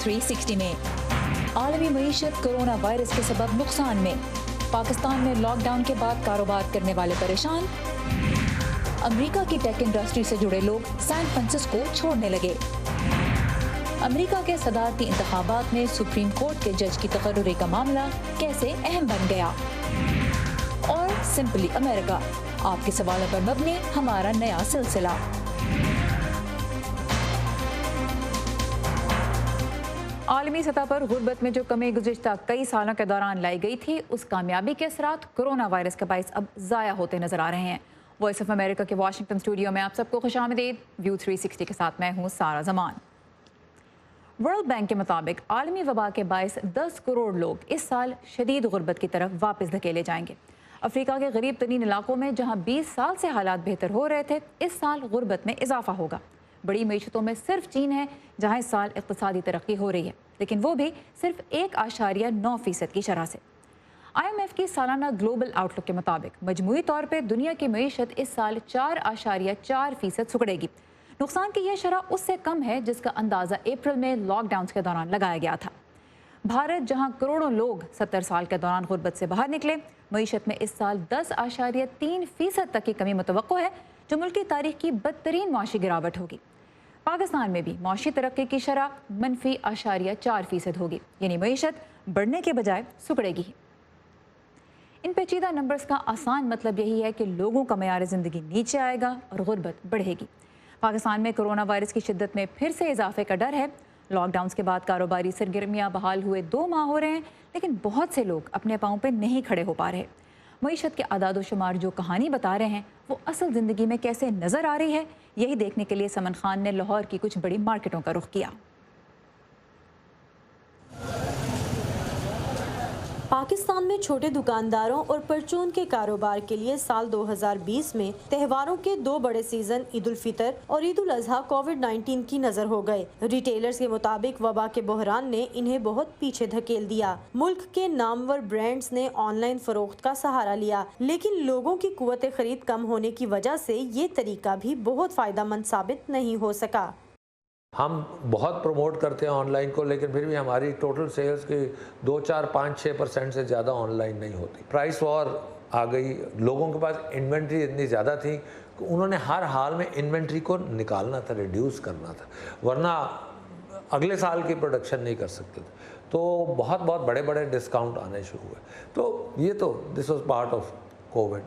360 में आलमी मईशत corona virus के सबब नुकसान में, पाकिस्तान में लॉकडाउन के बाद कारोबार करने वाले परेशान, अमेरिका की टेक इंडस्ट्री से जुड़े लोग सैन फ्रांसिस्को छोड़ने लगे, अमेरिका के सदारती इंतखाबात में सुप्रीम कोर्ट के जज की तकर्रुरी का मामला कैसे अहम बन गया, और सिंपली अमेरिका, आपके सवालों पर मबनी हमारा नया सिलसिला। आलमी सतह पर गुर्बत में जो कमी गुज़िश्ता कई सालों के दौरान लाई गई थी, उस कामयाबी के असरात कोरोना वायरस के बाइस अब ज़ाया होते नजर आ रहे हैं। वॉइस ऑफ अमेरिका के वाशिंगटन स्टूडियो में आप सबको खुशामदीद। व्यू 360 के साथ मैं हूँ सारा जमान। वर्ल्ड बैंक के मुताबिक आलमी वबा के बाइस 10 करोड़ लोग इस साल शदीद गुर्बत की तरफ वापस धकेले जाएंगे। अफ्रीका के गरीब तरीन इलाकों में जहाँ 20 साल से हालात बेहतर हो रहे थे, इस साल गुर्बत में इजाफा होगा। बड़ी मीशतों में सिर्फ चीन है जहाँ इस साल इक़्तिसादी तरक्की हो रही है, लेकिन वो भी सिर्फ 1.9% की शरह से। IMF की सालाना ग्लोबल आउटलुक के मुताबिक मजमूई तौर पर दुनिया की मीशत इस साल 4.4% सुकड़ेगी। नुकसान की यह शरह उससे कम है जिसका अंदाज़ा अप्रैल में लॉकडाउन के दौरान लगाया गया था। भारत, जहाँ करोड़ों लोग 70 साल के दौरान गुर्बत से बाहर निकले, मईशत में इस साल 10.3% तक की कमी मुतवक्को है, जो मुल्क की तारीख की बदतरीन मुआशी गिरावट होगी। पाकिस्तान में भी मुआशी तरक्की की शरह -4% होगी, यानी मईशत बढ़ने के बजाय सुकड़ेगी। इन पेचीदा नंबर्स का आसान मतलब यही है कि लोगों का मयार ज़िंदगी नीचे आएगा और गुर्बत बढ़ेगी। पाकिस्तान में कोरोना वायरस की शिद्दत में फिर से इजाफे का डर है। लॉकडाउन के बाद कारोबारी सरगर्मियाँ बहाल हुए 2 माह हो रहे हैं, लेकिन बहुत से लोग अपने पाँव पर नहीं खड़े हो पा रहे। मईशत के आदाद शुमार जो कहानी बता रहे हैं, वो असल ज़िंदगी में कैसे नज़र आ रही है, यही देखने के लिए समन खान ने लाहौर की कुछ बड़ी मार्केटों का रुख किया। पाकिस्तान में छोटे दुकानदारों और परचून के कारोबार के लिए साल 2020 में त्योहारों के 2 बड़े सीजन ईद उल फितर और ईद उल अजहा कोविड-19 की नजर हो गए। रिटेलर्स के मुताबिक वबा के बहरान ने इन्हें बहुत पीछे धकेल दिया। मुल्क के नामवर ब्रांड्स ने ऑनलाइन फरोख्त का सहारा लिया, लेकिन लोगों की कुव्वत खरीद कम होने की वजह से ये तरीका भी बहुत फायदेमंद साबित नहीं हो सका। हम बहुत प्रमोट करते हैं ऑनलाइन को, लेकिन फिर भी हमारी टोटल सेल्स की 2, 4, 5, 6% से ज़्यादा ऑनलाइन नहीं होती। प्राइस वॉर आ गई, लोगों के पास इन्वेंट्री इतनी ज़्यादा थी कि उन्होंने हर हाल में इन्वेंट्री को निकालना था, रिड्यूस करना था, वरना अगले साल की प्रोडक्शन नहीं कर सकते थे। तो बहुत बड़े बड़े डिस्काउंट आने शुरू हुए। तो ये तो this was part of Covid.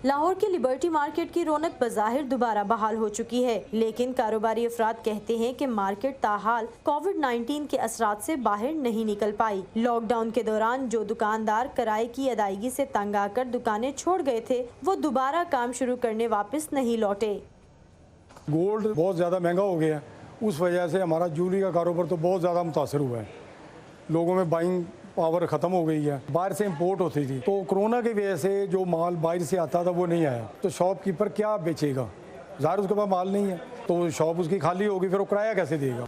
Lahore की लिबर्टी मार्केट की रौनक बज़ाहिर दोबारा बहाल हो चुकी है, लेकिन कारोबारी अफराद कहते हैं कि मार्केट ताहाल कोविड-19 के असरात से बाहर नहीं निकल पाई। लॉकडाउन के दौरान जो दुकानदार किराए की अदायगी से तंग आकर दुकानें छोड़ गए थे, वो दोबारा काम शुरू करने वापस नहीं लौटे। गोल्ड बहुत ज़्यादा महंगा हो गया, उस वजह से हमारा ज्वेलरी का कारोबार तो बहुत ज़्यादा मुतासर हुआ है। लोगों में बाइंग पावर ख़त्म हो गई है, बाहर से इंपोर्ट होती थी, तो कोरोना की वजह से जो माल बाहर से आता था वो नहीं आया, तो शॉपकीपर क्या बेचेगा? ज़ाहिर उसके पास माल नहीं है, तो शॉप उसकी खाली होगी, फिर वो किराया कैसे देगा?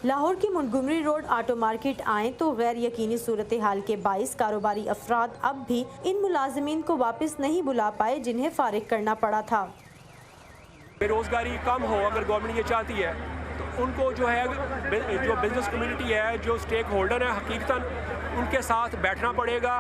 लाहौर की मोंटगोमरी रोड ऑटो मार्केट आए तो गैर यकीनी सूरत हाल के बाइस कारोबारी अफराद अब भी इन मुलाजिमीन को वापस नहीं बुला पाए जिन्हें फारिग करना पड़ा था। बेरोजगारी कम हो, अगर गवर्नमेंट ये चाहती है तो उनको जो है, जो बिजनेस कम्युनिटी है, जो स्टेक होल्डर है, हकीकतन उनके साथ बैठना पड़ेगा।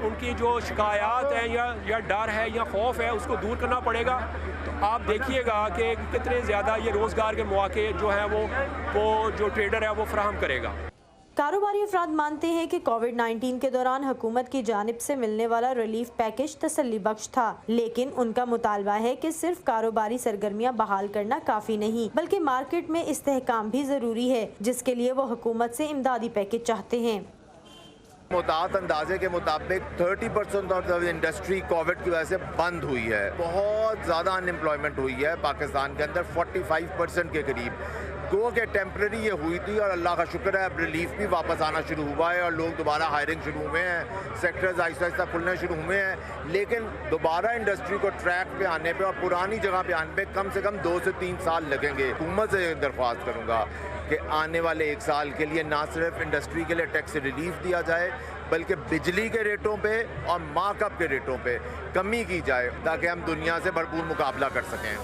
उनकी जो शिकायत है या डर है या खौफ है, उसको दूर करना पड़ेगा। तो आप देखिएगा कि कितने ज़्यादा ये रोज़गार के मौके जो हैं वो जो ट्रेडर है वो फराहम करेगा। कारोबारी अफराद मानते हैं कि कोविड-19 के दौरान हुकूमत की जानिब से मिलने वाला रिलीफ पैकेज तसल्ली बख्श था, लेकिन उनका मुतालबा है कि सिर्फ कारोबारी सरगर्मियां बहाल करना काफी नहीं, बल्कि मार्केट में इस्तेहकाम भी जरूरी है, जिसके लिए वो हुकूमत से इमदादी पैकेज चाहते हैं। मुताद अंदाजे के मुताबिक 30% ऑफ इंडस्ट्री कोविड की वजह से बंद हुई है। बहुत ज़्यादा अनएम्प्लॉयमेंट हुई है पाकिस्तान के अंदर, 45% के करीब। गो के टेम्प्रेरी ये हुई थी और अल्लाह का शुक्र है अब रिलीफ भी वापस आना शुरू हुआ है और लोग दोबारा हायरिंग शुरू हुए हैं, सेक्टर्स आहिस्ता आहिस्ता खुलने शुरू हुए हैं। लेकिन दोबारा इंडस्ट्री को ट्रैक पे आने पे और पुरानी जगह पे आने पे कम से कम 2 से 3 साल लगेंगे। हुकूमत से दरख्वास्त करूँगा कि आने वाले 1 साल के लिए ना सिर्फ इंडस्ट्री के लिए टैक्स रिलीफ दिया जाए, बल्कि बिजली के रेटों पे और मार्कअप के रेटों पे कमी की जाए ताकि हम दुनिया से भरपूर मुकाबला कर सकें।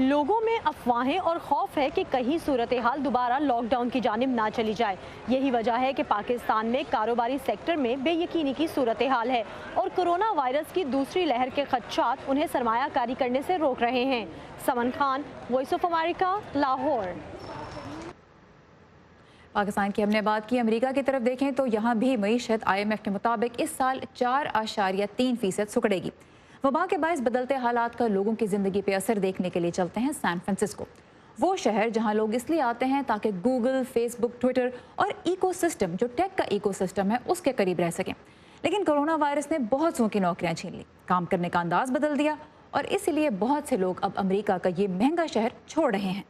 लोगों में अफवाहें और खौफ है कि कहीं सूरत हाल दोबारा लॉकडाउन की जानिब ना चली जाए। यही वजह है कि पाकिस्तान में कारोबारी सेक्टर में बेयकीनी की सूरत हाल है और कोरोना वायरस की दूसरी लहर के खदशात उन्हें सरमायाकारी करने से रोक रहे हैं। Saman Khan, voice of America, Lahore. Pakistan की हमने बात की, अमेरिका की तरफ देखें तो यहाँ भी मईशत IMF के मुताबिक इस साल 4.3% सुकड़ेगी। वबा के बायस बदलते हालात का लोगों की ज़िंदगी पे असर देखने के लिए चलते हैं सैन फ्रांसिस्को, वो शहर जहाँ लोग इसलिए आते हैं ताकि गूगल, फेसबुक, ट्विटर और इकोसिस्टम, जो टेक का इकोसिस्टम है, उसके करीब रह सकें। लेकिन कोरोना वायरस ने बहुत सौ की नौकरियाँ छीन ली, काम करने का अंदाज बदल दिया और इसीलिए बहुत से लोग अब अमेरिका का ये महंगा शहर छोड़ रहे हैं।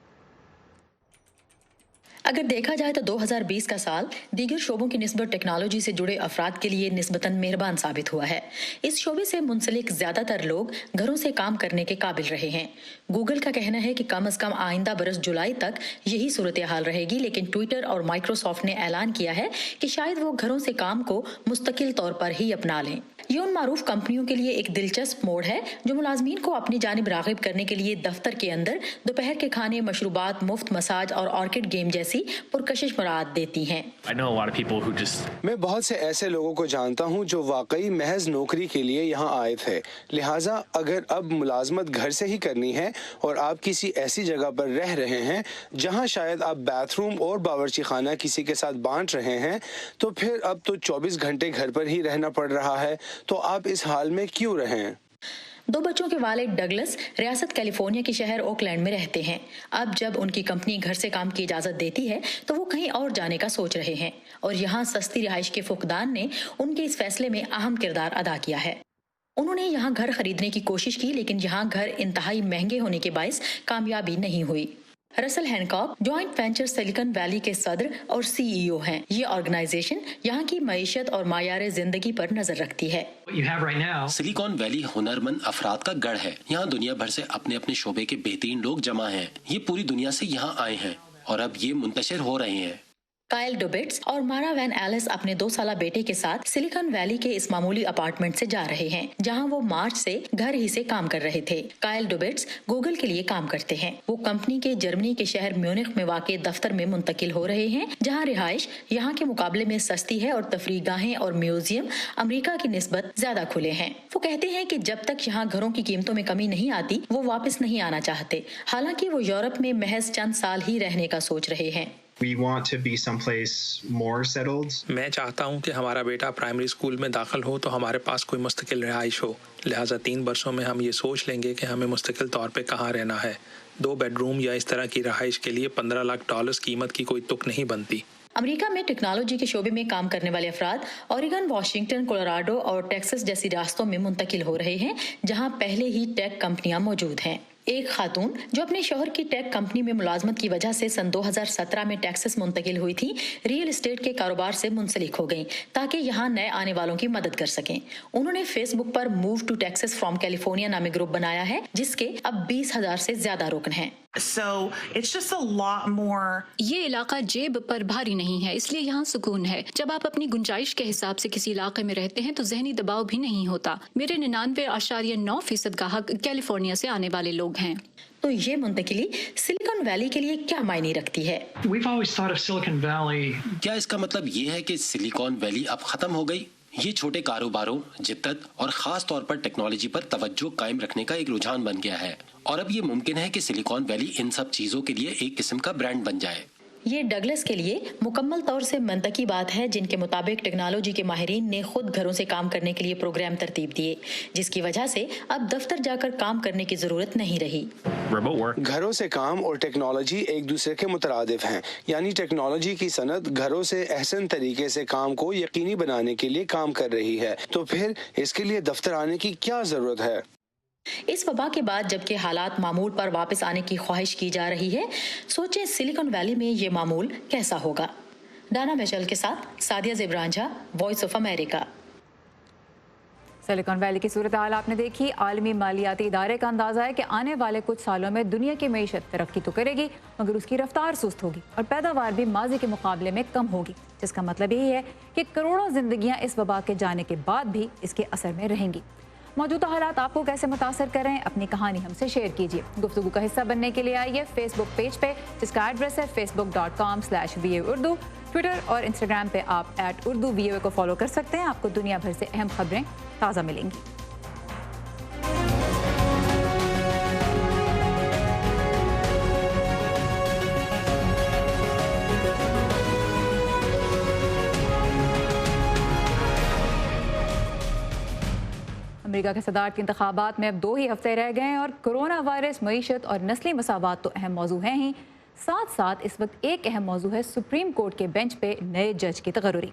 अगर देखा जाए तो 2020 का साल दीगर शोबों की निस्बत टेक्नोलॉजी से जुड़े अफराद के लिए निस्बतन मेहरबान साबित हुआ है। इस शोबे से मुंसलिक ज्यादातर लोग घरों से काम करने के काबिल रहे हैं। गूगल का कहना है कि कम से कम आइंदा बरस जुलाई तक यही सूरत हाल रहेगी, लेकिन ट्विटर और माइक्रोसॉफ्ट ने ऐलान किया है कि शायद वो घरों से काम को मुस्तकिल तौर पर ही अपना लें। ये उन मारूफ कंपनियों के लिए एक दिलचस्प मोड़ है जो मुलाजमीन को अपनी जानिब रागिब करने के लिए दफ्तर के अंदर दोपहर के खाने, मशरूबात, मुफ्त मसाज और ऑर्किड गेम जैसी पुरकशिश मुराद देती हैं। मैं बहुत से ऐसे लोगों को जानता हूं जो वाकई महज नौकरी के लिए यहां आए थे। लिहाजा अगर अब मुलाजमत घर से ही करनी है और आप किसी ऐसी जगह पर रह रहे हैं जहां शायद आप बाथरूम और बावर्ची खाना किसी के साथ बांट रहे हैं, तो फिर अब तो 24 घंटे घर पर ही रहना पड़ रहा है, तो आप इस हाल में क्यों रहें? 2 बच्चों के वालिद डगलस रियासत कैलिफोर्निया के शहर ओकलैंड में रहते हैं। अब जब उनकी कंपनी घर से काम की इजाजत देती है तो वो कहीं और जाने का सोच रहे हैं और यहाँ सस्ती रिहाइश के फुकदान ने उनके इस फैसले में अहम किरदार अदा किया है। उन्होंने यहाँ घर खरीदने की कोशिश की, लेकिन यहाँ घर इंतहाई महंगे होने के बायस कामयाबी नहीं हुई। Russell Hancock joint venture silicon valley के सदर और CEO हैं। ये ऑर्गेनाइजेशन यहाँ की मईशत और मायारे जिंदगी पर नजर रखती है। सिलिकॉन वैली हुनरमंद अफराद का गढ़ है। यहाँ दुनिया भर से अपने अपने शोबे के बेहतरीन लोग जमा हैं। ये पूरी दुनिया से यहाँ आए हैं और अब ये मुंतशिर हो रहे हैं। काइल डुबिट्स और मारा वैन एलिस अपने 2 साला बेटे के साथ सिलिकॉन वैली के इस मामूली अपार्टमेंट से जा रहे हैं, जहां वो मार्च से घर ही से काम कर रहे थे। काइल डुबिट्स गूगल के लिए काम करते हैं। वो कंपनी के जर्मनी के शहर म्यूनिख में वाक़ दफ्तर में मुंतकिल हो रहे हैं, जहां रिहाइश यहाँ के मुकाबले में सस्ती है और तफरीगाहें और म्यूजियम अमेरिका की निस्बत ज्यादा खुले हैं। वो कहते हैं कि जब तक यहाँ घरों की कीमतों में कमी नहीं आती वो वापस नहीं आना चाहते। हालांकि वो यूरोप में महज चंद साल ही रहने का सोच रहे हैं। We want to be someplace more settled. मैं चाहता हूं कि हमारा बेटा प्राइमरी स्कूल में दाखिल हो तो हमारे पास कोई मुस्तकिल रिहाइश हो। लिहाजा 3 वर्षों में हम ये सोच लेंगे कि हमें मुस्तकिल तौर पे कहाँ रहना है। 2 बेडरूम या इस तरह की रिहाइश के लिए $15 लाख कीमत की कोई तुक नहीं बनती। अमेरिका में टेक्नोलॉजी के शोबे में काम करने वाले अफराद ओरेगन, वाशिंगटन, कोलोराडो और टेक्सास जैसी रियासतों में मुंतकिल हो रहे हैं, जहां पहले ही टेक कंपनियां मौजूद हैं। एक खातून जो अपने शौहर की टेक कंपनी में मुलाजमत की वजह से सन 2017 में टेक्सास मुंतकिल हुई थी, रियल एस्टेट के कारोबार से मुंसलिक हो गईं ताकि यहाँ नए आने वालों की मदद कर सकें। उन्होंने फेसबुक पर move to Texas from California नामी ग्रुप बनाया है, जिसके अब 20,000 से ज्यादा रुकन हैं। So it's just a lot more. ये इलाका जेब पर भारी नहीं है, इसलिए यहाँ सुकून है। जब आप अपनी गुंजाइश के हिसाब से किसी इलाके में रहते हैं तो जहनी दबाव भी नहीं होता। मेरे 99.9% ग्राहक कैलिफोर्निया से आने वाले लोग हैं। तो ये मुंतकिली सिलिकॉन वैली के लिए क्या मायने रखती है? We've always thought of Silicon Valley. क्या इसका मतलब ये है कि सिलिकॉन वैली अब खत्म हो गई? ये छोटे कारोबारों, जिद्दत और खास तौर पर टेक्नोलॉजी पर तवज्जो कायम रखने का एक रुझान बन गया है और अब ये मुमकिन है कि सिलिकॉन वैली इन सब चीजों के लिए एक किस्म का ब्रांड बन जाए। ये डगलस के लिए मुकम्मल तौर से मंतकी बात है, जिनके मुताबिक टेक्नोलॉजी के माहिरीन ने खुद घरों से काम करने के लिए प्रोग्राम तरतीब दिए, जिसकी वजह से अब दफ्तर जाकर काम करने की जरूरत नहीं रही। घरों से काम और टेक्नोलॉजी एक दूसरे के मुतरादिफ हैं, यानी टेक्नोलॉजी की सनत घरों से अहसन तरीके से काम को यकीनी बनाने के लिए काम कर रही है, तो फिर इसके लिए दफ्तर आने की क्या जरूरत है? इस वबा के बाद जबकि हालात मामूल पर वापस आने की ख्वाहिश की जा रही है, सोचें सिलिकॉन वैली में ये मामूल कैसा होगा। डाना मिचेल के साथ सादिया ज़िब्रांझा, voice of America. Silicon Valley की सूरत हाल आपने देखी। आलमी मालियाती इदारे का अंदाजा है कि आने वाले कुछ सालों में दुनिया की मईशत तरक्की तो करेगी, मगर उसकी रफ्तार सुस्त होगी और पैदावार भी माजी के मुकाबले में कम होगी, जिसका मतलब यही है कि करोड़ों जिंदगियां इस वबा के जाने के बाद भी इसके असर में रहेंगी। मौजूदा हालात आपको कैसे मुतासर करें, अपनी कहानी हमसे शेयर कीजिए। गुफ्तगू का हिस्सा बनने के लिए आइए फेसबुक पेज पे, जिसका एड्रेस है facebook.com/VOA Urdu। ट्विटर और इंस्टाग्राम पे आप @UrduVOA को फॉलो कर सकते हैं। आपको दुनिया भर से अहम खबरें ताज़ा मिलेंगी। अमेरिका के सदारती इंतखाबात में अब 2 ही हफ्ते रह गए हैं और कोरोना वायरस, मईशत और नस्ली मसावात तो अहम मौजू हैं ही, साथ साथ इस वक्त एक अहम मौजू है सुप्रीम कोर्ट के बेंच पे नए जज की तकर्री।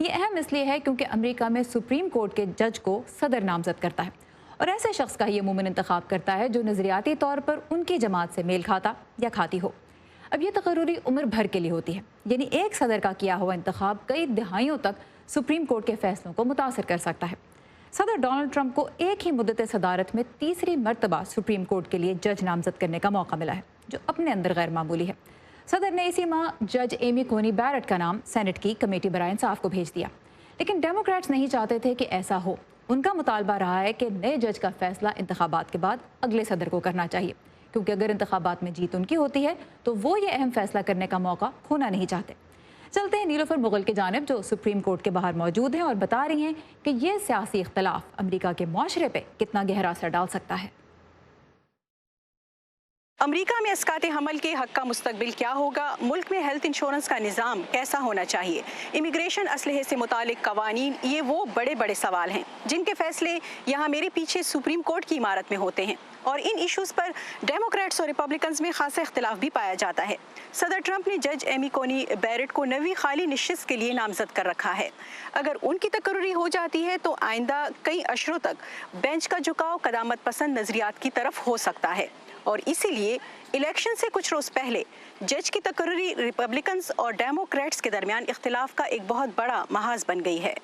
ये अहम इसलिए है क्योंकि अमेरिका में सुप्रीम कोर्ट के जज को सदर नामजद करता है और ऐसे शख्स का ये मुमकिन इंतखाब करता है जो नजरियाती तौर पर उनकी जमात से मेल खाता या खाती हो। अब ये तकर्री उम्र भर के लिए होती है, यानी एक सदर का किया हुआ इंतखाब कई दहाइयों तक सुप्रीम कोर्ट के फैसलों को मुतासर कर सकता है। सदर डोनाल्ड ट्रंप को एक ही मुद्दत सदारत में तीसरी मरतबा सुप्रीम कोर्ट के लिए जज नामजद करने का मौका मिला है, जो अपने अंदर गैर मामूली है। सदर ने इसी माह जज एमी कोनी बैरेट का नाम सेनेट की कमेटी बराए इंसाफ को भेज दिया, लेकिन डेमोक्रेट्स नहीं चाहते थे कि ऐसा हो। उनका मुतालबा रहा है कि नए जज का फैसला इंतखाबात के बाद अगले सदर को करना चाहिए, क्योंकि अगर इंतखाबात में जीत उनकी होती है तो वो ये अहम फैसला करने का मौका खोना नहीं चाहते। चलते हैं नीलोफर मुगल की जानिब, जो सुप्रीम कोर्ट के बाहर मौजूद हैं और बता रही हैं कि ये सियासी इख्तलाफ अमेरिका के मुआशरे पे कितना गहरा असर डाल सकता है। अमेरिका में अस्कात हमल के हक का मुस्तकबिल क्या होगा, मुल्क में हेल्थ इंश्योरेंस का निज़ाम कैसा होना चाहिए, इमिग्रेशन असलहे से मुतालिक कवानीन, ये वो बड़े बड़े सवाल हैं जिनके फैसले यहाँ मेरे पीछे सुप्रीम कोर्ट की इमारत में होते हैं और इन इश्यूज़ पर डेमोक्रेट्स और रिपब्लिकन्स में खासा इख्तिलाफ भी पाया जाता है। सदर ट्रंप ने जज एमी कोनी बैरेट को नवी खाली नशिस्त के लिए नामजद कर रखा है। अगर उनकी तकर्री हो जाती है तो आइंदा कई अशरों तक बेंच का झुकाव क़दामत पसंद नज़रियात की तरफ हो सकता है और इसीलिए इलेक्शन से कुछ रोज़ पहले जज की तकर्री रिपब्लिकन्स और डेमोक्रेट्स के दरमियान इख्तिलाफ का एक बहुत बड़ा महाज बन गई है।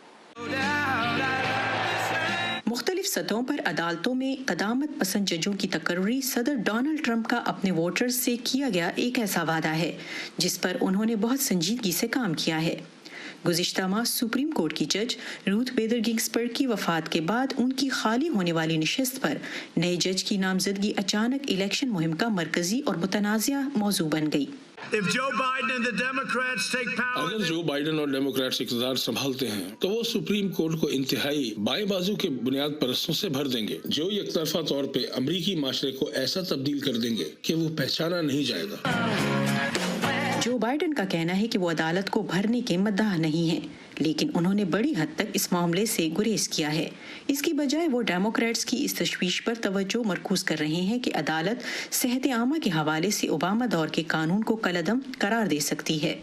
मुख्तलिफ सतहों पर अदालतों में क़दामत पसंद जजों की तकर्री सदर डोनाल्ड ट्रंप का अपने वोटर्स से किया गया एक ऐसा वादा है जिस पर उन्होंने बहुत संजीदगी से काम किया है। गुज़िश्ता माह सुप्रीम कोर्ट की जज रूथ बेदर गिंग्सबर्ग की वफात के बाद उनकी खाली होने वाली नशिस्त पर नए जज की नामजदगी अचानक इलेक्शन मुहिम का मरकजी और मुतनाज़िया मौजू बन गई। अगर जो बाइडेन और डेमोक्रेट्स इक़्तिदार संभालते हैं तो वो सुप्रीम कोर्ट को इंतहाई बाएं बाजू के बुनियाद परस्तों से भर देंगे, जो एक तरफा तौर पे अमरीकी माशरे को ऐसा तब्दील कर देंगे कि वो पहचाना नहीं जाएगा। जो बाइडेन का कहना है कि वो अदालत को भरने के मद्दाह नहीं है, लेकिन उन्होंने बड़ी हद तक इस मामले से गुरेज किया है। इसकी बजाय वो डेमोक्रेट्स की इस तशवीश पर तवज्जो मरकूज कर रहे हैं कि अदालत सेहत आमा के हवाले से ओबामा दौर के कानून को कलअदम करार दे सकती है।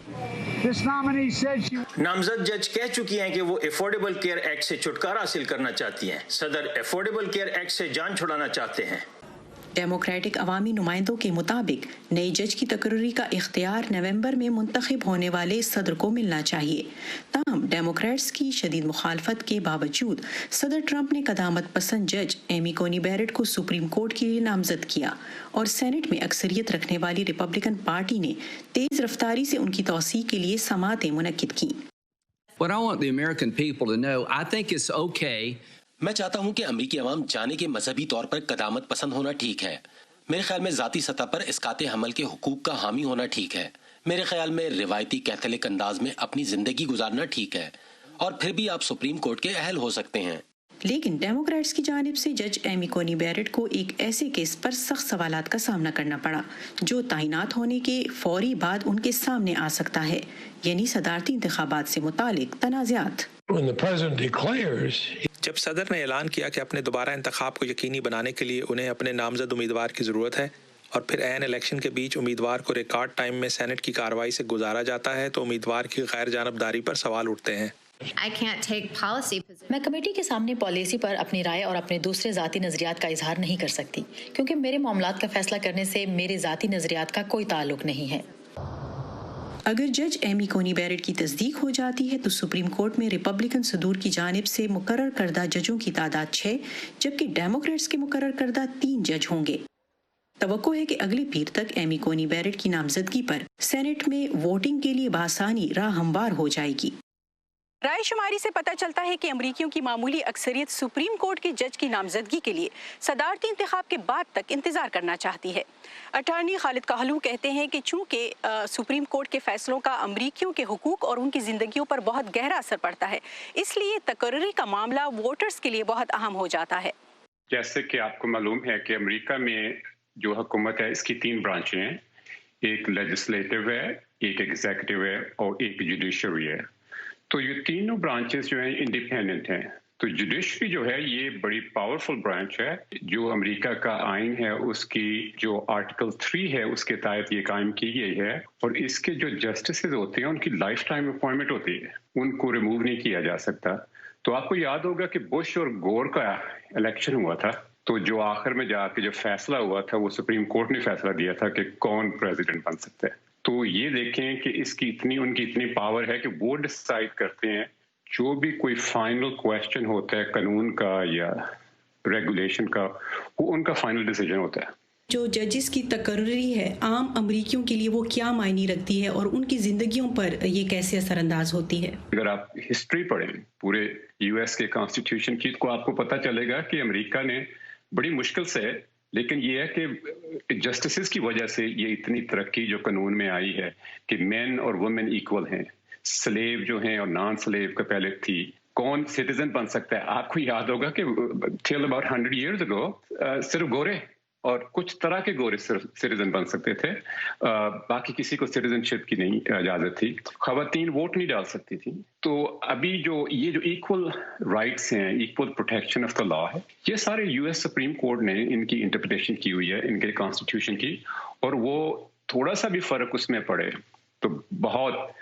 नामजद जज कह चुकी हैं कि वो अफोर्डेबल केयर एक्ट से छुटकारा हासिल करना चाहती हैं। सदर अफोर्डेबल केयर एक्ट से जान छुड़ाना चाहते हैं। डेमोक्रेटिक अवामी नुमाइंदों के मुताबिक नए जज की तकर्री का इख्तियार नवंबर में मुंतखब होने वाले सदर को मिलना चाहिए। ताहम डेमोक्रेट्स की शदीद मुखालफत के बावजूद सदर ट्रंप ने क़दामत पसंद जज एमी कोनी बैरेट को सुप्रीम कोर्ट के लिए नामजद किया और सेनेट में अक्सरियत रखने वाली रिपब्लिकन पार्टी ने तेज रफ्तारी से उनकी तौसीक के लिए समातें मुनक्किद की। What I want the American people to know, I think it's okay. मैं चाहता हूं कि अमरीकी अवाम जाने के मजहबी तौर पर कदामत पसंद होना ठीक है। मेरे ख्याल में ज़ाती सतह पर इसकाते हमल के हुकूक का हामी होना ठीक है। मेरे ख्याल में रिवायती कैथोलिक अंदाज में अपनी ज़िंदगी गुजारना ठीक है, और फिर भी आप सुप्रीम कोर्ट के अहल हो सकते हैं। लेकिन डेमोक्रेट्स की जानिब से जज एमी कोनी बैरेट को एक ऐसे केस पर सख्त सवालात का सामना करना पड़ा जो तैनात होने के फौरी बाद उनके सामने आ सकता है, यानी सदारती इंतखाबात से मुतालिक तनाज़ात। जब सदर ने ऐलान किया कि अपने दोबारा इंतखाब को यकीनी बनाने के लिए उन्हें अपने नामजद उम्मीदवार की ज़रूरत है और फिर ऐन इलेक्शन के बीच उम्मीदवार को रिकॉर्ड टाइम में सेनेट की कार्रवाई से गुजारा जाता है, तो उम्मीदवार की गैर जानबदारी पर सवाल उठते हैं। मैं कमेटी के सामने पॉलिसी पर अपनी राय और अपने दूसरे ज़ाती नज़रियात का इजहार नहीं कर सकती, क्योंकि मेरे मामलात का फैसला करने से मेरे ज़ाती नज़रियात का कोई ताल्लुक नहीं है। अगर जज एमी कोनी बैरेट की तस्दीक हो जाती है तो सुप्रीम कोर्ट में रिपब्लिकन सदूर की जानिब से मुकर्रर करदा जजों की तादाद 6, जबकि डेमोक्रेट्स के मुकर्रर करदा 3 जज होंगे। तवक्को है कि अगले पीर तक एमी कोनी बैरेट की नामजदगी पर सेनेट में वोटिंग के लिए बासानी राह हमवार हो जाएगी। राय शुमारी से पता चलता है कि अमरीकियों की मामूली अक्सरियत सुप्रीम कोर्ट के जज की नामजदगी के लिए सदारती इंतखाब के बाद तक इंतजार करना चाहती है। अटॉर्नी खालिद कहलू कहते हैं कि चूंकि सुप्रीम कोर्ट के फैसलों का अमरीकियों के हुकूक और उनकी जिंदगियों पर बहुत गहरा असर पड़ता है, इसलिए तकर्री का मामला वोटर्स के लिए बहुत अहम हो जाता है। जैसे कि आपको मालूम है कि अमेरिका में जो हुकूमत है इसकी 3 ब्रांचें हैं, एक लेजिस्लेटिव है, एक एग्जीक्यूटिव है और एक जुडिशरी है। तो ये तीनों ब्रांचेस जो हैं इंडिपेंडेंट हैं। तो जुडिशरी जो है ये बड़ी पावरफुल ब्रांच है। जो अमेरिका का आइन है उसकी जो आर्टिकल 3 है उसके तहत ये कायम की गई है और इसके जो जस्टिस होते हैं उनकी लाइफ टाइम अपॉइंटमेंट होती है, उनको रिमूव नहीं किया जा सकता। तो आपको याद होगा कि बुश और गोर का इलेक्शन हुआ था, तो जो आखिर में जाके जो फैसला हुआ था वो सुप्रीम कोर्ट ने फैसला दिया था कि कौन प्रेसिडेंट बन सकता है। तो ये देखें कि उनकी इतनी पावर है कि वो डिसाइड करते हैं जो भी कोई फाइनल क्वेश्चन होता है कानून का या रेगुलेशन का, वो उनका फाइनल डिसीजन होता है। जो जजेस की तकर्री है आम अमरीकियों के लिए वो क्या मायने रखती है और उनकी जिंदगियों पर ये कैसे असरअंदाज होती है? अगर आप हिस्ट्री पढ़ें पूरे यूएस के कॉन्स्टिट्यूशन की तो आपको पता चलेगा कि अमेरिका ने बड़ी मुश्किल से, लेकिन ये है कि जस्टिस की वजह से ये इतनी तरक्की जो कानून में आई है कि मेन और वुमेन इक्वल हैं, स्लेव जो हैं और नॉन स्लेव का पहले थी, कौन सिटीजन बन सकता है। आपको याद होगा कि टिल अबाउट 100 years ago सिर्फ गोरे और कुछ तरह के गोरे सिटीजन बन सकते थे, बाकी किसी को सिटीजनशिप की नहीं इजाजत थी। खवातीन वोट नहीं डाल सकती थी। तो अभी जो इक्वल राइट्स हैं, equal protection of the law है, ये सारे यूएस सुप्रीम कोर्ट ने इनकी इंटरप्रिटेशन की हुई है इनके कॉन्स्टिट्यूशन की, और वो थोड़ा सा भी फर्क उसमें पड़े तो बहुत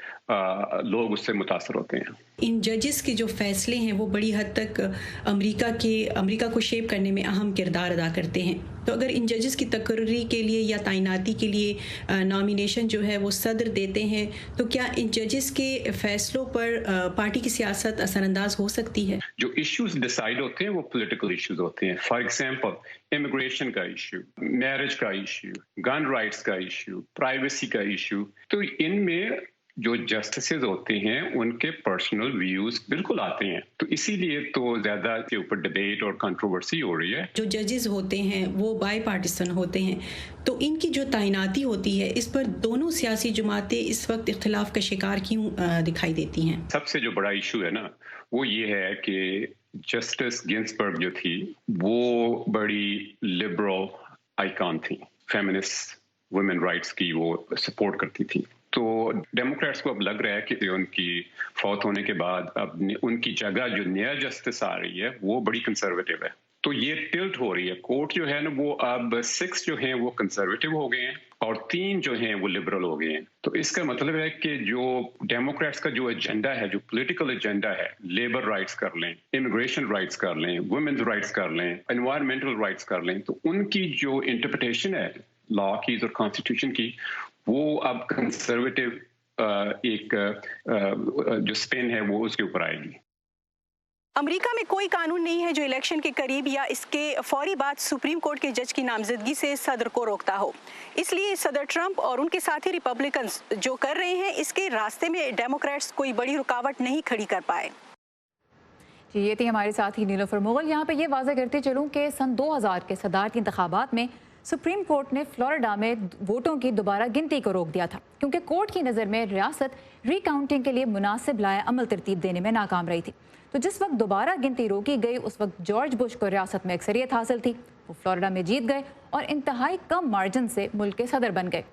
लोग उससे मुतासर होते हैं। इन जजेस के जो फैसले हैं वो बड़ी हद तक अमेरिका को शेप करने में अहम किरदार अदा करते हैं। तो अगर इन जजेस की तकर्री के लिए या तैनाती के लिए नॉमिनेशन जो है वो सदर देते हैं, तो क्या इन जजेस के फैसलों पर पार्टी की सियासत असरअंदाज हो सकती है? जो इश्यूज डिसाइड होते हैं वो पॉलिटिकल इश्यूज होते हैं। फॉर एग्जांपल इमिग्रेशन का इश्यू, मैरिज का इश्यू, गन राइट्स का इश्यू, प्राइवेसी का इश्यू, तो इनमें जो जस्टिस होते हैं उनके पर्सनल व्यूज बिल्कुल आते हैं। तो इसीलिए तो ज्यादा के ऊपर डिबेट और कंट्रोवर्सी हो रही है। जो जजेस होते हैं वो बाई पार्टिसन होते हैं, तो इनकी जो तैनाती होती है इस पर दोनों सियासी जमातें इस वक्त इख्तिलाफ का शिकार क्यों दिखाई देती हैं? सबसे जो बड़ा इशू है ना वो ये है कि जस्टिस गिन्सबर्ग जो थी वो बड़ी लिबरल आइकॉन थी, फेमिनिस्ट वुमेन राइट्स की वो सपोर्ट करती थी। तो डेमोक्रेट्स को अब लग रहा है कि उनकी फौत होने के बाद अब उनकी जगह जो नया जस्टिस आ रही है वो बड़ी कंजर्वेटिव है। तो ये टिल्ट हो रही है। कोर्ट जो है ना वो अब 6 जो हैं वो कंजर्वेटिव हो गए हैं और 3 जो हैं वो लिबरल हो गए हैं। तो इसका मतलब है कि जो डेमोक्रेट्स का जो एजेंडा है, जो पॉलिटिकल एजेंडा है, लेबर राइट्स कर लें, इमिग्रेशन राइट्स कर लें, वुमेन्स राइट्स कर लें, एनवायरमेंटल राइट्स कर लें, तो उनकी जो इंटरप्रिटेशन है लॉ की और कॉन्स्टिट्यूशन की वो अब कंजर्वेटिव एक जो स्पिन है वो उसके ऊपर आएगी। अमेरिका में कोई कानून नहीं है जो इलेक्शन के करीब या इसके फौरी बाद सुप्रीम कोर्ट के जज की नामजदगी से सदर को रोकता हो। इसलिए सदर ट्रंप और उनके साथी रिपब्लिकन्स जो कर रहे हैं इसके रास्ते में डेमोक्रेट्स कोई बड़ी रुकावट नहीं खड़ी कर पाए। ये थी हमारे साथ ही नीलोफर मुगल। यहाँ पे ये वाज़ह करते चलूँ कि सन 2000 के सदारती इंतखाबात में सुप्रीम कोर्ट ने फ्लोरिडा में वोटों की दोबारा गिनती को रोक दिया था, क्योंकि कोर्ट की नज़र में रियासत रिकाउंटिंग के लिए मुनासिब लाए अमल तरतीब देने में नाकाम रही थी। तो जिस वक्त दोबारा गिनती रोकी गई उस वक्त जॉर्ज बुश को रियासत में अक्सरियत हासिल थी, वो फ्लोरिडा में जीत गए और इंतहाई कम मार्जिन से मुल्क के सदर बन गए।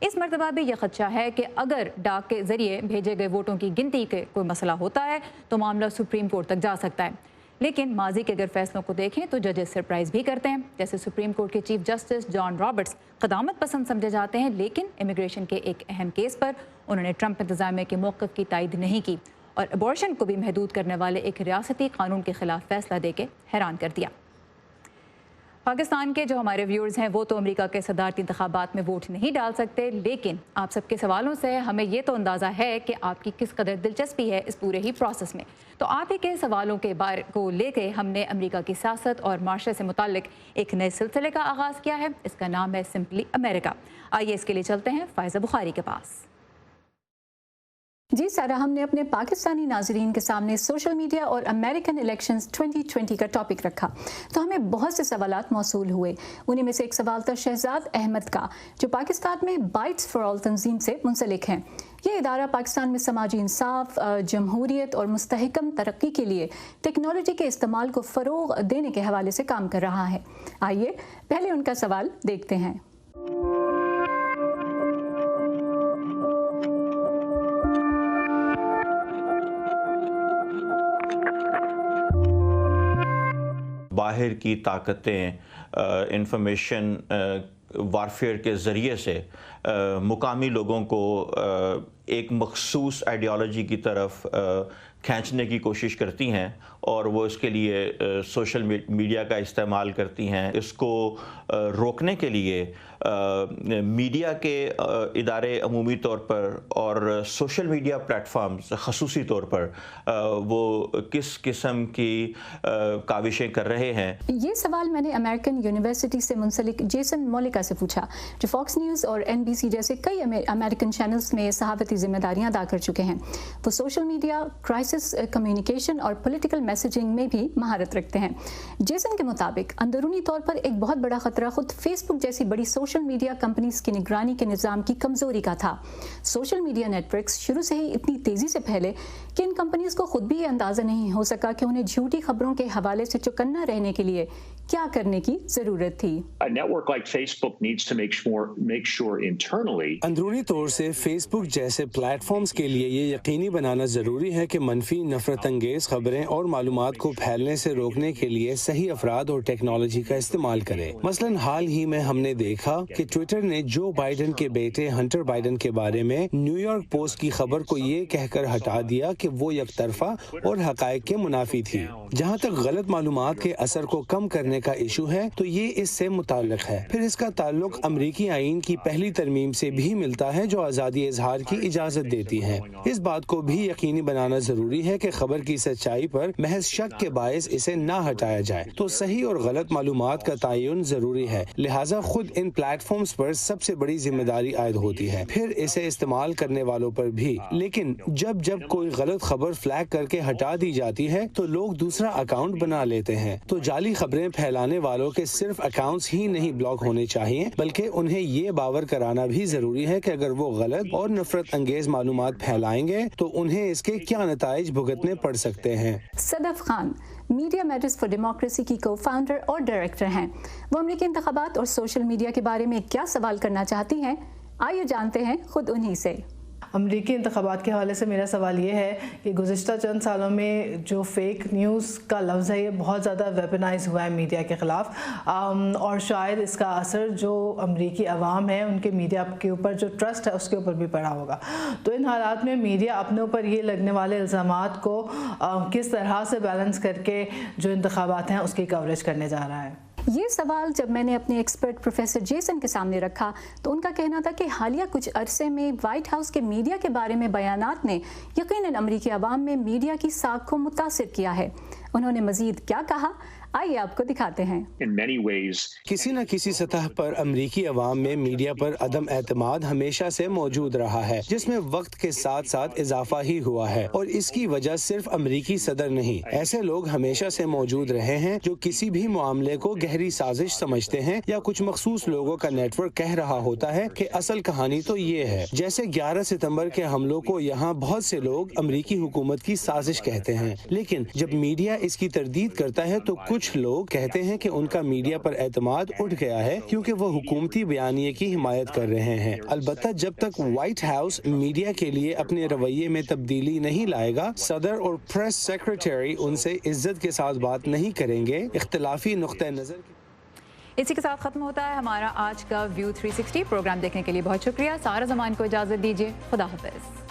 इस मरतबा भी यह खदशा है कि अगर डाक के जरिए भेजे गए वोटों की गिनती के कोई मसला होता है तो मामला सुप्रीम कोर्ट तक जा सकता है। लेकिन माजी के अगर फैसलों को देखें तो जजेस सरप्राइज भी करते हैं। जैसे सुप्रीम कोर्ट के चीफ जस्टिस जॉन रॉबर्ट्स क़दामत पसंद समझे जाते हैं, लेकिन इमिग्रेशन के एक अहम केस पर उन्होंने ट्रंप इंतजामिया के मौक़िफ़ की तायद नहीं की और अबॉर्शन को भी महदूद करने वाले एक रियासती कानून के खिलाफ फैसला देके हैरान कर दिया। पाकिस्तान के जो हमारे व्यूअर्स हैं वो तो अमेरिका के सदारती इंतखाबात में वोट नहीं डाल सकते, लेकिन आप सबके सवालों से हमें ये तो अंदाज़ा है कि आपकी किस कदर दिलचस्पी है इस पूरे ही प्रोसेस में। तो आप ही के सवालों के बारे को लेके हमने अमेरिका की सियासत और माशरे से मुताल्लिक एक नए सिलसिले का आगाज़ किया है। इसका नाम है सिंपली अमेरिका। आइए इसके लिए चलते हैं फ़ायज़ा बुखारी के पास। जी सारा, हमने अपने पाकिस्तानी नाजरीन के सामने सोशल मीडिया और अमेरिकन इलेक्शंस 2020 का टॉपिक रखा, तो हमें बहुत से सवालात मौसूल हुए। उन्हीं में से एक सवाल था शहजाद अहमद का, जो पाकिस्तान में बाइट्स फॉर ऑल तंजीम से मुंसलिक हैं। ये इदारा पाकिस्तान में समाजी इंसाफ, जमहूरियत और मुस्तहकम तरक्की के लिए टेक्नोलॉजी के इस्तेमाल को फ़रोग़ देने के हवाले से काम कर रहा है। आइए पहले उनका सवाल देखते हैं। बाहर की ताकतें इंफॉर्मेशन वारफेयर के ज़रिए से मुकामी लोगों को एक मखसूस आइडियोलॉजी की तरफ खींचने की कोशिश करती हैं और वो इसके लिए सोशल मीडिया का इस्तेमाल करती हैं। इसको रोकने के लिए मीडिया के इदारे अमूमी तौर पर और सोशल मीडिया प्लेटफॉर्म्स ख़ुसूसी तौर पर वो किस किस्म की काविशें कर रहे हैं। ये सवाल मैंने अमेरिकन यूनिवर्सिटी से मुंसलिक जेसन मोलिका से पूछा, जो फॉक्स न्यूज़ और NBC जैसे कई अमेरिकन चैनल्स में सहाफ़ती जिम्मेदारियां अदा कर चुके हैं। वो सोशल मीडिया, क्राइसिस कम्युनिकेशन और पॉलिटिकल मैसेजिंग में भी महारत रखते हैं। जेसन के मुताबिक अंदरूनी तौर पर एक बहुत बड़ा खतरा खुद फेसबुक जैसी बड़ी सोशल मीडिया कंपनीज की निगरानी के निज़ाम की कमजोरी का था। सोशल मीडिया नेटवर्क्स शुरू से ही इतनी तेजी से फैले कि इन कंपनीज को खुद भी ये अंदाजा नहीं हो सका कि उन्हें झूठी खबरों के हवाले से चौकन्ना रहने के लिए क्या करने की जरूरत थी। अंदरूनी तौर से फेसबुक जैसे प्लेटफॉर्म्स के लिए ये यकीनी बनाना जरूरी है कि मनफी, नफरत अंगेज खबरें और मालूमात को फैलने से रोकने के लिए सही अफराद और टेक्नोलॉजी का इस्तेमाल करें। मसलन हाल ही में हमने देखा कि ट्विटर ने जो बाइडेन के बेटे हंटर बाइडेन के बारे में न्यूयॉर्क पोस्ट की खबर को ये कहकर हटा दिया कि वो यकतरफा और हकायक के मुनाफी थी। जहाँ तक गलत मालूमात के असर को कम करने का इशू है तो ये इससे मुताल्लिक है। फिर इसका ताल्लुक अमरीकी आईन की पहली तरमीम से भी मिलता है, जो आज़ादी इजहार की इजाज़त देती है। इस बात को भी यकीनी बनाना जरूरी है कि खबर की सच्चाई पर महज शक के बायस इसे ना हटाया जाए। तो सही और गलत मालूमात का तयन जरूरी है, लिहाजा खुद इन प्लेटफॉर्म्स पर सबसे बड़ी जिम्मेदारी आयद होती है, फिर इसे इस्तेमाल करने वालों पर भी। लेकिन जब जब कोई गलत खबर फ्लैग करके हटा दी जाती है तो लोग दूसरा अकाउंट बना लेते हैं। तो जाली खबरें फैलाने वालों के सिर्फ अकाउंट्स ही नहीं ब्लॉक होने चाहिए, बल्कि उन्हें ये बावर कराना भी जरूरी है कि अगर वो गलत और नफरत अंगेज मालूमात फैलाएंगे तो उन्हें इसके क्या नताइज भुगतने पड़ सकते हैं। Sadaf Khan media matters for democracy की को-फाउंडर और डायरेक्टर हैं। वो अमेरिकी इंतखाबात और सोशल मीडिया के बारे में क्या सवाल करना चाहती हैं, आइए जानते हैं खुद उन्हीं से। अमरीकी इंतखाबात के हवाले से मेरा सवाल ये है कि गुज़िश्ता चंद सालों में जो फेक न्यूज़ का लफ्ज़ है ये बहुत ज़्यादा वेपनाइज हुआ है मीडिया के ख़िलाफ़, और शायद इसका असर जो अमरीकी अवाम है उनके मीडिया के ऊपर जो ट्रस्ट है उसके ऊपर भी पड़ा होगा। तो इन हालात में मीडिया अपने ऊपर ये लगने वाले इल्ज़ामात को किस तरह से बैलेंस करके जो इंतखाबात हैं उसकी कवरेज करने जा रहा है। ये सवाल जब मैंने अपने एक्सपर्ट प्रोफेसर जेसन के सामने रखा तो उनका कहना था कि हालिया कुछ अरसे में व्हाइट हाउस के मीडिया के बारे में बयानात ने यकीनन अमरीकी अवाम में मीडिया की साख को मुतासिर किया है। उन्होंने मजीद क्या कहा, आइए आपको दिखाते हैं। किसी न किसी सतह पर अमरीकी अवाम में मीडिया पर अदम एतमाद हमेशा से मौजूद रहा है, जिसमें वक्त के साथ साथ इजाफा ही हुआ है। और इसकी वजह सिर्फ अमरीकी सदर नहीं, ऐसे लोग हमेशा से मौजूद रहे हैं जो किसी भी मामले को गहरी साजिश समझते हैं या कुछ मखसूस लोगों का नेटवर्क कह रहा होता है कि असल कहानी तो ये है। जैसे 11 सितंबर के हमलों को यहाँ बहुत से लोग अमरीकी हुकूमत की साजिश कहते हैं, लेकिन जब मीडिया इसकी तरदीद करता है तो कुछ लोग कहते हैं कि उनका मीडिया पर एतमाद उठ गया है क्योंकि वो हुकूमती बयानिए की हिमायत कर रहे हैं। अलबत्ता जब तक व्हाइट हाउस मीडिया के लिए अपने रवैये में तब्दीली नहीं लाएगा, सदर और प्रेस सेक्रेटरी उनसे इज्जत के साथ बात नहीं करेंगे। इख्तिलाफी नुक्ता नजर। इसी के साथ खत्म होता है हमारा आज का व्यू 360। प्रोग्राम देखने के लिए बहुत शुक्रिया। सारा ज़मान को इजाज़त दीजिए। खुदा हाफ़िज़।